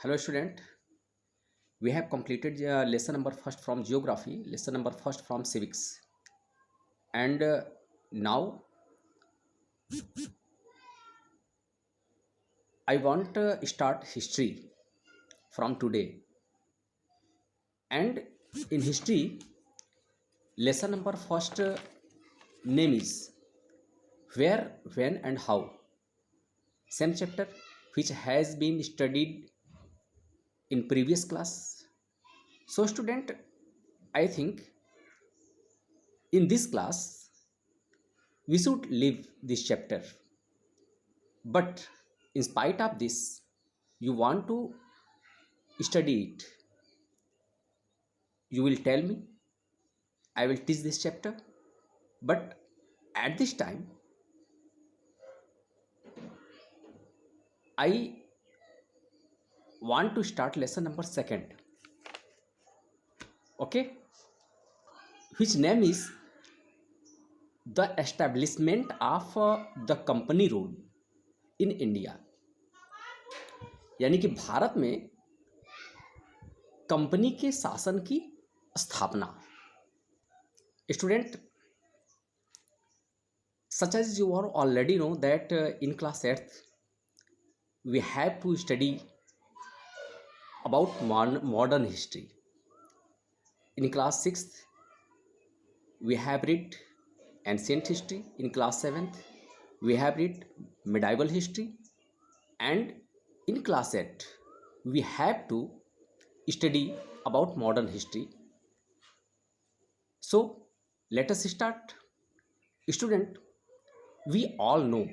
Hello student, we have completed lesson number first from geography, lesson number first from civics, and now I want to start history from today. And in history, lesson number first name is where, when, and how. Same chapter which has been studied in previous class. So student, I think in this class we should leave this chapter. But in spite of this, you want to study it. You will tell me, I will teach this chapter. But at this time, I want to start lesson number second. Okay? Which name is the establishment of the company rule in India. यानी कि भारत में company के शासन की स्थापना. Student, such as you are already know that in class 8th we have to study about modern history. In class 6th we have read ancient history. In class 7th we have read medieval history, and in class 8 we have to study about modern history. So let us start. Student, we all know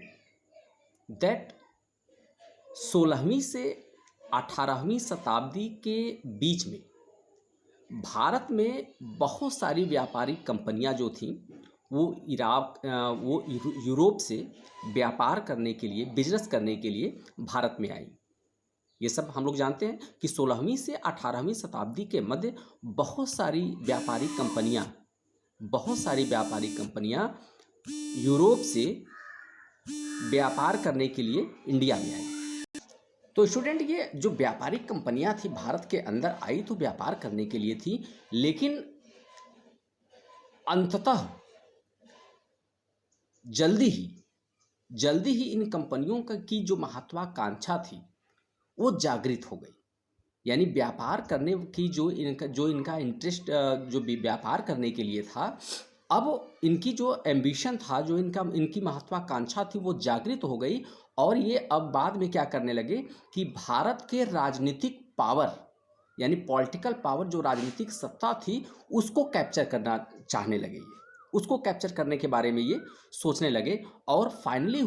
that 16वीं से 18वीं शताब्दी के बीच में भारत में बहुत सारी व्यापारिक कंपनियां जो थीं वो यूरोप से व्यापार करने के लिए, बिजनेस करने के लिए भारत में आई. ये सब हम लोग जानते हैं कि 16वीं से 18वीं शताब्दी के मध्य बहुत सारी व्यापारिक कंपनियां यूरोप से व्यापार करने के लिए इंडिया में आई. तो स्टूडेंट, ये जो व्यापारिक कंपनियां थी भारत के अंदर आई तो व्यापार करने के लिए थी, लेकिन अंततः जल्दी ही इन कंपनियों की जो महत्वाकांक्षा थी वो जागृत हो गई. यानी व्यापार करने की जो इनका इंटरेस्ट जो व्यापार करने के लिए था, अब इनकी जो एम्बिशन था, जो इनकी महत्वाकांक्षा थी वो जागृत हो गई. और ये अब बाद में क्या करने लगे कि भारत के राजनीतिक पावर यानी पॉलिटिकल पावर, जो राजनीतिक सत्ता थी उसको कैप्चर करना चाहने लगे. ये उसको कैप्चर करने के बारे में ये सोचने लगे. और फाइनली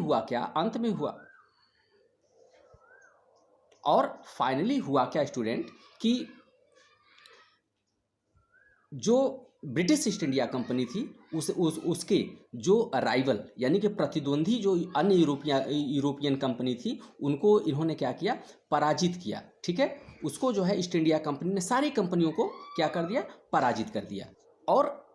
हुआ क्या स्टूडेंट, कि जो ब्रिटिश ईस्ट इंडिया कंपनी थी उसके जो राइवल यानी कि प्रतिद्वंदी जो अन्य यूरोपियन कंपनी थी, उनको इन्होंने क्या किया, पराजित किया. ठीक है, उसको जो है ईस्ट इंडिया कंपनी ने सारी कंपनियों को क्या कर दिया, पराजित कर दिया. और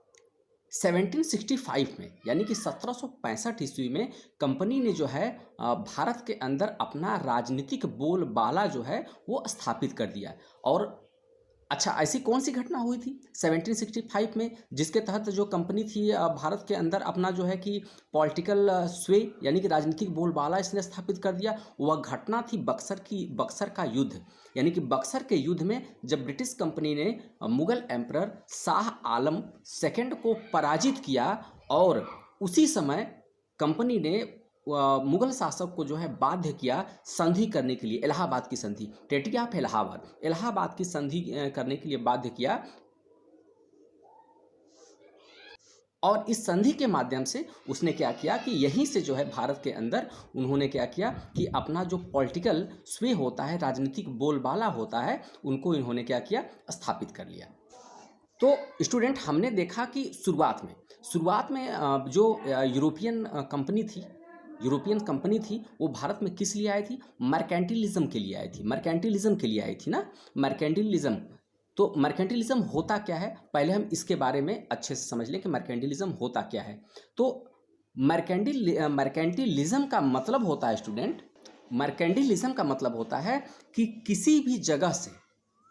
1765 में यानी कि 1765 ईस्वी में कंपनी ने जो है भारत के अंदर अपना राजनीतिक बोलबाला जो है वो स्थापित कर दिया. और अच्छा, ऐसी कौन सी घटना हुई थी 1765 में जिसके तहत जो कंपनी थी भारत के अंदर अपना जो है कि पॉलिटिकल स्वे यानी कि राजनीतिक बोलबाला इसने स्थापित कर दिया? वह घटना थी बक्सर का युद्ध. यानी कि बक्सर के युद्ध में जब ब्रिटिश कंपनी ने मुगल एम्परर शाह आलम सेकंड को पराजित किया, और उसी समय कंपनी ने मुगल शासक को जो है बाध्य किया संधि करने के लिए. इलाहाबाद की संधि, ट्रीटी ऑफ इलाहाबाद की संधि करने के लिए बाध्य किया. और इस संधि के माध्यम से उसने क्या किया कि यहीं से जो है भारत के अंदर उन्होंने क्या किया कि अपना जो पॉलिटिकल स्वे होता है, राजनीतिक बोलबाला होता है, उनको इन्होंने क्या किया, स्थापित कर लिया. तो स्टूडेंट, हमने देखा कि शुरुआत में जो यूरोपियन कंपनी थी वो भारत में किस लिए आई थी, मर्केंटिलिज्म के लिए आई थी ना. मर्केंटिलिज्म, तो मर्केंटिलिज्म होता क्या है, पहले हम इसके बारे में अच्छे से समझ लें कि मर्केंटिलिज्म होता क्या है. तो मर्केंटिलिज्म का मतलब होता है स्टूडेंट मर्केंटिलिज्म का मतलब होता है कि किसी भी जगह से,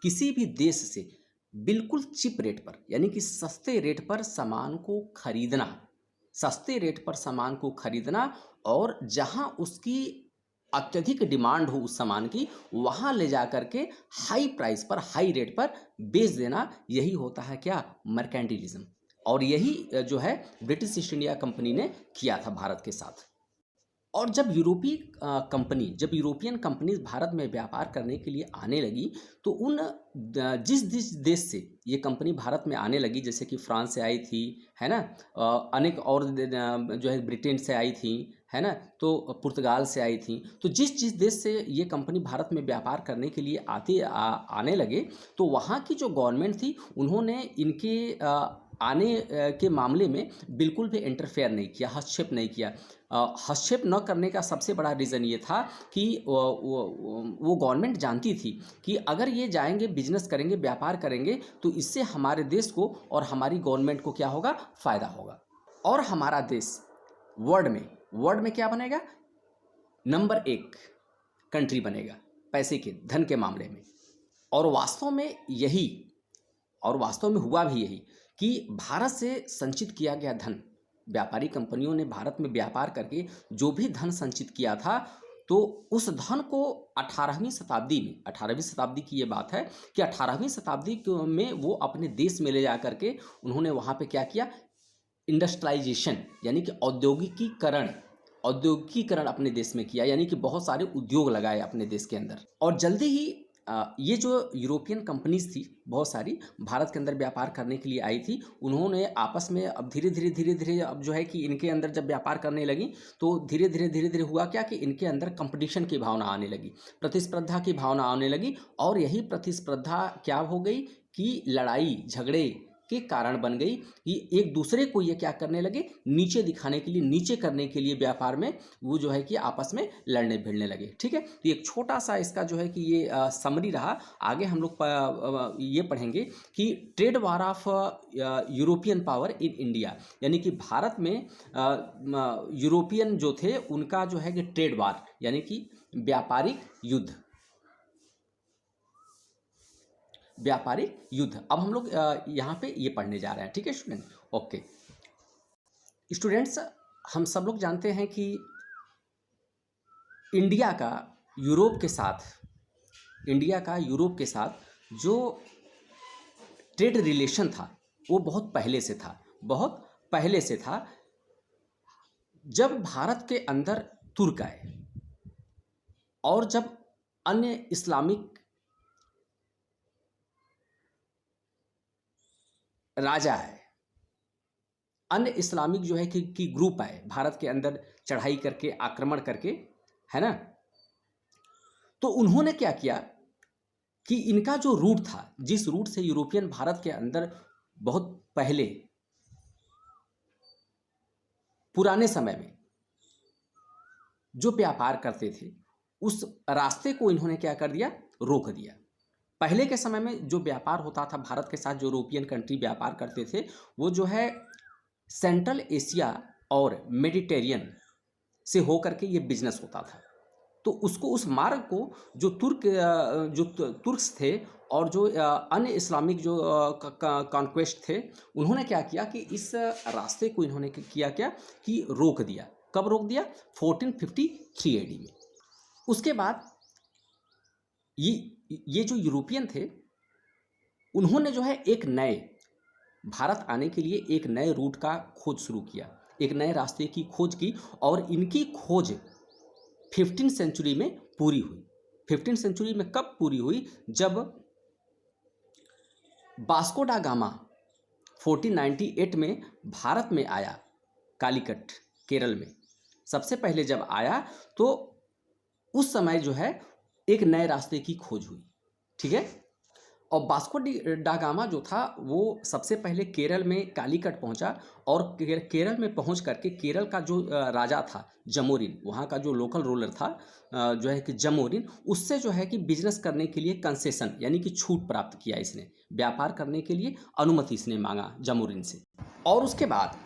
किसी भी देश से बिल्कुल चिप रेट पर, यानी कि सस्ते रेट पर सामान को खरीदना, सस्ते रेट पर सामान को खरीदना, और जहां उसकी अत्यधिक डिमांड हो उस सामान की, वहां ले जा करके हाई प्राइस पर, हाई रेट पर बेच देना, यही होता है क्या, मर्केंटिलिज्म। और यही जो है ब्रिटिश ईस्ट इंडिया कंपनी ने किया था भारत के साथ। और जब जब यूरोपियन कंपनीज भारत में व्यापार करने के लिए आने लगी, तो जिस जिस देश से ये कंपनी भारत में आने लगी, जैसे कि फ्रांस से आई थी, है ना, अनेक और जो है ब्रिटेन से आई थी, है ना, तो पुर्तगाल से आई थी, तो जिस जिस देश से ये कंपनी भारत में व्यापार करने के लिए आने लगे, तो वहाँ की जो गवर्नमेंट थी, उन्होंने इनके आने के मामले में बिल्कुल भी इंटरफेयर नहीं किया, हस्तक्षेप नहीं किया। हस्तक्षेप न करने का सबसे बड़ा रीज़न ये था कि वो गवर्नमेंट जानती थी कि अगर ये जाएंगे, बिजनेस करेंगे, व्यापार करेंगे, तो इससे हमारे देश को और हमारी गवर्नमेंट को क्या होगा, फ़ायदा होगा। और हमारा देश वर्ल्ड में क्या बनेगा, नंबर 1 कंट्री बनेगा पैसे के, धन के मामले में। और वास्तव में हुआ भी यही कि भारत से संचित किया गया धन, व्यापारी कंपनियों ने भारत में व्यापार करके जो भी धन संचित किया था, तो उस धन को 18वीं शताब्दी की ये बात है कि 18वीं शताब्दी में वो अपने देश में ले जा करके उन्होंने वहाँ पे क्या किया, इंडस्ट्रियलाइजेशन, यानी कि औद्योगिकीकरण अपने देश में किया, यानी कि बहुत सारे उद्योग लगाए अपने देश के अंदर। और जल्दी ही ये जो यूरोपियन कंपनीज थी बहुत सारी भारत के अंदर व्यापार करने के लिए आई थी, उन्होंने आपस में अब धीरे धीरे अब जो है कि इनके अंदर जब व्यापार करने लगी, तो धीरे धीरे हुआ क्या कि इनके अंदर कंपटीशन की भावना आने लगी, प्रतिस्पर्धा की भावना आने लगी। और यही प्रतिस्पर्धा क्या हो गई कि लड़ाई झगड़े के कारण बन गई कि एक दूसरे को ये क्या करने लगे, नीचे दिखाने के लिए, नीचे करने के लिए व्यापार में वो जो है कि आपस में लड़ने भिड़ने लगे। ठीक है, तो एक छोटा सा इसका जो है कि ये समरी रहा। आगे हम लोग ये पढ़ेंगे कि trade war of European power in India, यानी कि भारत में यूरोपियन जो थे उनका जो है कि ट्रेड वार, यानी कि व्यापारिक युद्ध। अब हम लोग यहाँ पे ये पढ़ने जा रहे हैं। ठीक है स्टूडेंट, ओके स्टूडेंट्स, हम सब लोग जानते हैं कि इंडिया का यूरोप के साथ जो ट्रेड रिलेशन था वो बहुत पहले से था। जब भारत के अंदर तुर्क आए और जब अन्य इस्लामिक राजा है, अन्य इस्लामिक जो है कि ग्रुप आए भारत के अंदर, चढ़ाई करके, आक्रमण करके, है ना, तो उन्होंने क्या किया कि इनका जो रूट था, जिस रूट से यूरोपियन भारत के अंदर बहुत पहले पुराने समय में जो व्यापार करते थे, उस रास्ते को इन्होंने क्या कर दिया, रोक दिया। पहले के समय में जो व्यापार होता था भारत के साथ, जो यूरोपियन कंट्री व्यापार करते थे, वो जो है सेंट्रल एशिया और मेडिटेरियन से होकर के ये बिजनेस होता था। तो उस मार्ग को जो तुर्क्स थे और जो अन्य इस्लामिक जो कॉन्क्वेस्ट थे, उन्होंने क्या किया कि इस रास्ते को इन्होंने किया क्या कि रोक दिया। कब रोक दिया, 1453 AD में। उसके बाद ये जो यूरोपियन थे, उन्होंने जो है एक नए भारत आने के लिए एक नए रूट का खोज शुरू किया, एक नए रास्ते की खोज की, और इनकी खोज 15वीं सेंचुरी में पूरी हुई। 15वीं सेंचुरी में कब पूरी हुई, जब वास्को डा गामा 1498 में भारत में आया, कालीकट केरल में सबसे पहले जब आया, तो उस समय जो है एक नए रास्ते की खोज हुई। ठीक है, और वास्को डा गामा जो था वो सबसे पहले केरल में कालीकट पहुंचा, और केरल में पहुंच करके केरल का जो राजा था जमोरिन, वहाँ का जो लोकल रूलर था जो है कि जमोरिन, उससे जो है कि बिजनेस करने के लिए कंसेशन, यानी कि छूट प्राप्त किया। इसने व्यापार करने के लिए अनुमति इसने मांगा जमोरिन से। और उसके बाद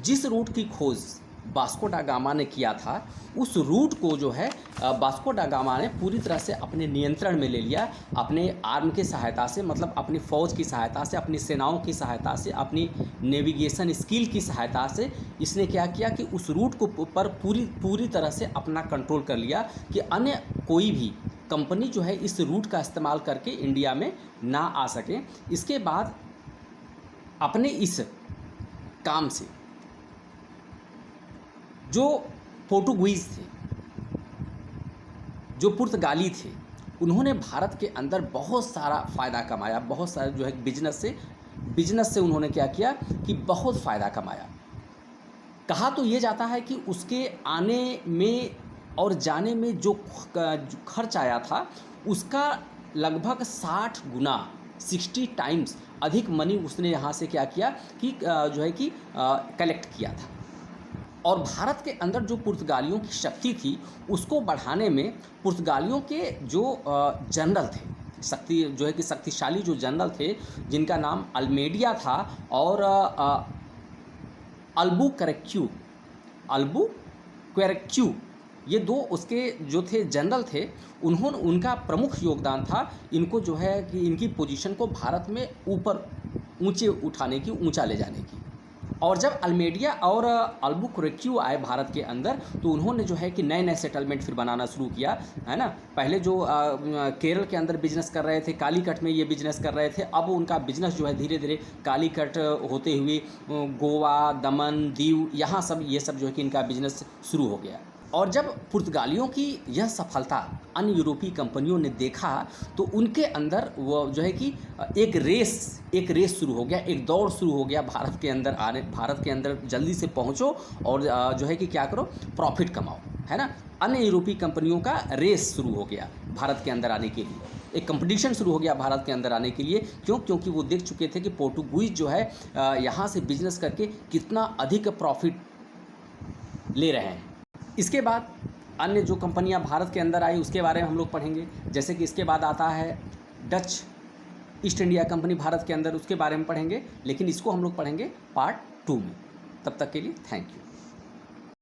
जिस रूट की खोज वास्को डा गामा ने किया था, उस रूट को जो है वास्को डा गामा ने पूरी तरह से अपने नियंत्रण में ले लिया, अपने आर्म की सहायता से, मतलब अपनी फ़ौज की सहायता से, अपनी सेनाओं की सहायता से, अपनी नेविगेशन स्किल की सहायता से इसने क्या किया कि उस रूट को पर पूरी तरह से अपना कंट्रोल कर लिया कि अन्य कोई भी कंपनी जो है इस रूट का इस्तेमाल करके इंडिया में ना आ सके। इसके बाद अपने इस काम से जो पोर्टुगीज़ थे, जो पुर्तगाली थे, उन्होंने भारत के अंदर बहुत सारा फ़ायदा कमाया, बहुत सारा जो है बिजनेस से उन्होंने क्या किया कि बहुत फ़ायदा कमाया। कहा तो ये जाता है कि उसके आने में और जाने में जो खर्च आया था उसका लगभग 60 गुना 60 टाइम्स अधिक मनी उसने यहाँ से क्या किया कि जो है कि कलेक्ट किया था। और भारत के अंदर जो पुर्तगालियों की शक्ति थी उसको बढ़ाने में पुर्तगालियों के जो जनरल थे, जो है कि शक्तिशाली जो जनरल थे, जिनका नाम अल्मेडिया था और अल्बुक्वेर्क्यू, ये दो उसके जो थे जनरल थे, उनका प्रमुख योगदान था इनको जो है कि इनकी पोजीशन को भारत में ऊपर ऊंचे उठाने की, ऊंचा ले जाने की। और जब अल्मेडिया और अल्बुक्वेर्क्यू आए भारत के अंदर तो उन्होंने जो है कि नए सेटलमेंट फिर बनाना शुरू किया, है ना। पहले जो केरल के अंदर बिजनेस कर रहे थे, कालीकट में ये बिजनेस कर रहे थे, अब उनका बिजनेस जो है धीरे धीरे कालीकट होते हुए गोवा, दमन, दीव, यहाँ सब ये सब जो है कि इनका बिजनेस शुरू हो गया। और जब पुर्तगालियों की यह सफलता अन्य यूरोपीय कंपनियों ने देखा तो उनके अंदर वो जो है कि एक रेस शुरू हो गया, एक दौड़ शुरू हो गया भारत के अंदर जल्दी से पहुंचो और जो है कि क्या करो, प्रॉफिट कमाओ, है ना। अन्य यूरोपीय कंपनियों का रेस शुरू हो गया भारत के अंदर आने के लिए, एक कंपटीशन शुरू हो गया भारत के अंदर आने के लिए। क्योंकि वो देख चुके थे कि पोर्टुगीज जो है यहाँ से बिजनेस करके कितना अधिक प्रॉफिट ले रहे हैं। इसके बाद अन्य जो कंपनियां भारत के अंदर आई उसके बारे में हम लोग पढ़ेंगे। जैसे कि इसके बाद आता है Dutch east India company Bharat के अंदर, उसके बारे में पढ़ेंगे, लेकिन इसको हम लोग पढ़ेंगे पार्ट 2 में। तब तक के लिए थैंक यू।